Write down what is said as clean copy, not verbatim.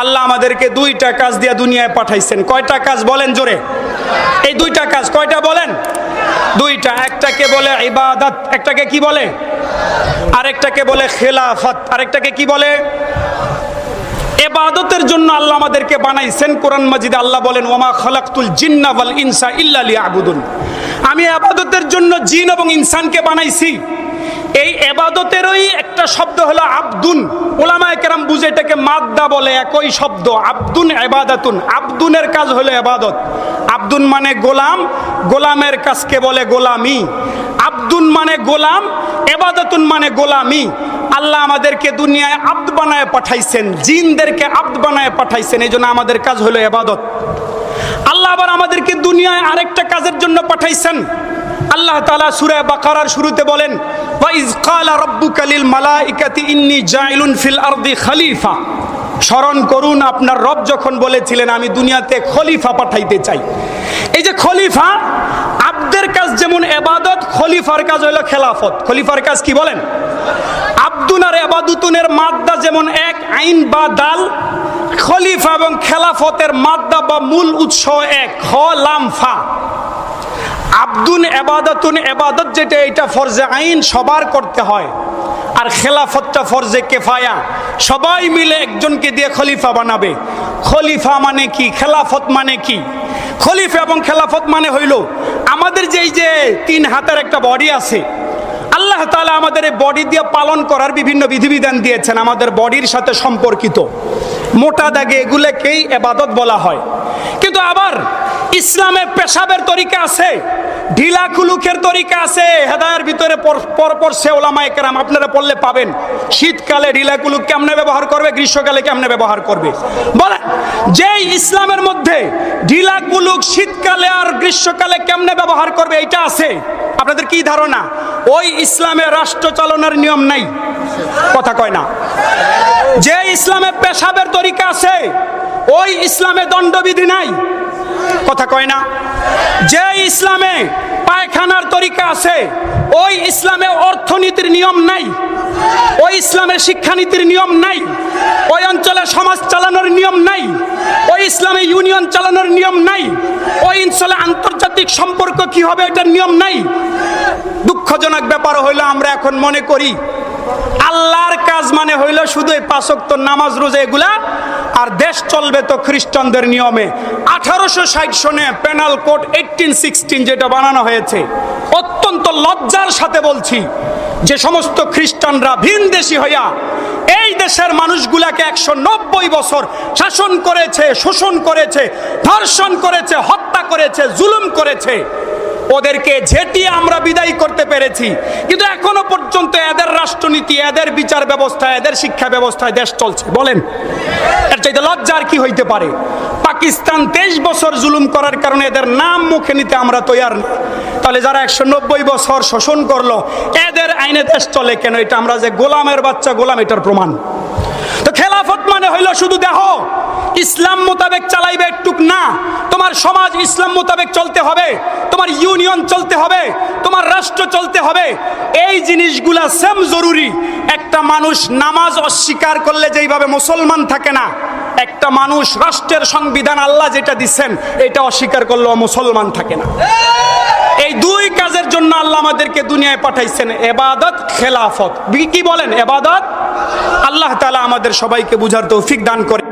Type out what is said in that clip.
আল্লাহ আমাদেরকে দুইটা কাজ দিয়ে দুনিয়ায় পাঠাইছেন। কয়টা কাজ বলেন জোরে? এই দুইটা কাজ কয়টা বলেন? দুইটা। একটাকে বলে ইবাদত, একটাকে কি বলে? আরেকটাকে বলে খেলাফত, আরেকটাকে কি বলে? ইবাদতের জন্য আল্লাহ আমাদেরকে বানাইছেন। কোরআন মাজিদে আল্লাহ বলেন, ওয়ামা খালাকতুল জিন্না ওয়াল ইনসা ইল্লা লিয়াবুদুন। আমি ইবাদতের জন্য জিন এবং ইনসানকে বানাইছি। এই ইবাদতেরই একটা শব্দ হলো আবদুন। উলামায়ে কেরাম বুঝে এটাকে মাদ্দা বলে, একই শব্দ। আবদুন ইবাদাতুন, আবদুনের কাজ হলো ইবাদত। আবদুন মানে গোলাম, গোলামের কাজকে বলে গোলামি। আবদুন মানে গোলাম, ইবাদাতুন মানে গোলামি। আল্লাহ আমাদেরকে দুনিয়ায় আব্দ বানায় পাঠাইছেন, জিনদেরকে আব্দ বানায় পাঠাইছেন, এই জন্য আমাদের কাজ হলো ইবাদত। আল্লাহ আবার আমাদেরকে দুনিয়ায় আরেকটা কাজের জন্য পাঠাইছেন। আল্লাহ তাআলা সূরা বাকারার শুরুতে বলেন, ওয়া ইয ক্বালা রাব্বুকা লিল মালাইকাতি ইন্নী জাইলুন ফিল আরদি খলিফা। স্মরণ করুন আপনার রব যখন বলেছিলেন আমি দুনিয়াতে খলিফা পাঠাইতে চাই। এই যে খলিফা, আব্দের কাজ যেমন ইবাদত, খলিফার কাজ হলো খেলাফত। খলিফার কাজ কি বলেন? আব্দুন আর ইবাদতুনের মাদ্দা যেমন এক, আইন বা দাল, খলিফা এবং খেলাফতের মাদ্দা বা মূল উৎস এক, খ লাম ফা। আব্দুন ইবাদাতুন, ইবাদত যেটা এটা ফরজে আইন, সবার করতে হয়। আর খেলাফতটা ফরজে কেফায়া, সবাই মিলে একজনকে দিয়ে খলিফা বানাবে। খলিফা মানে কি? খেলাফত মানে কি? খলিফা এবং খেলাফত মানে হইল আমাদের যে এই যে 3 হাতের একটা বডি আছে, আল্লাহ তাআলা আমাদের এই বডি দিয়ে পালন করার বিভিন্ন বিধিবিধান দিয়েছেন, আমাদের বডির সাথে সম্পর্কিত। মোটা দাগে এগুলোকেই ইবাদত বলা হয়। কিন্তু আবার ইসলামে পেশাবের তরিকা আছে, ঢিলা কুলুকের তরিকা আছে। হেদায়ের ভিতরে পরপর উলামায়ে কেরাম আপনারা পড়লে পাবেন। শীতকালে ঢিলা কুলুক কেমনে ব্যবহার করবে, গ্রীষ্মকালে কেমনে ব্যবহার করবে। বলেন, যে ইসলামের মধ্যে ঢিলা কুলুক শীতকালে আর গ্রীষ্মকালে কেমনে ব্যবহার করবে এটা আছে, আপনাদের কি ধারণা? ওই ইসলামে রাষ্ট্র চালানোর নিয়ম নাই, কথা কয় না। যে ইসলামে পেশাবের তরিকা আছে, ওই ইসলামে দণ্ডবিধি নাই, কথা কয় না। যে ইসলামে পায়খানার তরিকা আছে, ওই ইসলামে অর্থনীতির নিয়ম নাই, ওই ইসলামে শিক্ষানীতির নিয়ম নাই, ওই অঞ্চলে সমাজ চালানোর নিয়ম নাই, ওই ইসলামে ইউনিয়ন চালানোর নিয়ম নাই, ওই অঞ্চলে আন্তর্জাতিক সম্পর্ক কি হবে এটার নিয়ম নাই। দুঃখজনক ব্যাপার হইল আমরা এখন মনে করি আল্লাহর কাজ মানে হইল শুধু এই 5 ওয়াক্ত নামাজ রোজা এগুলা, আর দেশ চলবে তো খ্রিস্টানদের নিয়মে। 1860 সনে পেনাল কোড 1816 যেটা বানানো হয়েছে, অত্যন্ত লজ্জার সাথে বলছি, যে সমস্ত খ্রিস্টানরা ভিনদেশী হইয়া এই দেশের মানুষগুলাকে 190 বছর শাসন করেছে, শোষণ করেছে, ধর্ষণ করেছে, হত্যা করেছে, জুলুম করেছে, ওদেরকে ঝেঁটিয়ে আমরা বিদায় করতে পেরেছি। কিন্তু এখনো পর্যন্ত এদের রাষ্ট্রনীতি, এদের বিচার ব্যবস্থা, এদের শিক্ষা ব্যবস্থায় দেশ চলছে। বলেন, এর চাইতে লজ্জার কি হইতে পারে? পাকিস্তান 23 বছর জুলুম করার কারণে এদের নাম মুখে নিতে আমরা তৈয়ার না। তাহলে যারা 190 বছর শোষণ করলো, এদের আইনে দেশ চলে কেন? এটা আমরা যে গোলামের বাচ্চা গোলাম, এটার প্রমাণ। তো খেলাফত মানে হইল শুধু দেহ ইসলাম মোতাবেক চালাইবে একটুক না, তোমার সমাজ ইসলাম মোতাবেক চলতে হবে, তোমার ইউনিয়ন চলতে হবে, তোমার রাষ্ট্র চলতে হবে। এই জিনিসগুলা সেম জরুরি। একটা মানুষ নামাজ অস্বীকার করলে যেইভাবে মুসলমান থাকে না, একটা মানুষ রাষ্ট্রের সংবিধান আল্লাহ যেটা দিচ্ছেন এটা অস্বীকার করলেও মুসলমান থাকে না। এই 2 কাজের জন্য আল্লাহ আমাদেরকে দুনিয়ায় পাঠাইছেন, ইবাদত, খেলাফত। কি বলেন? ইবাদত। আল্লাহ তাআলা আমাদের সবাইকে বুঝার তৌফিক দান করে।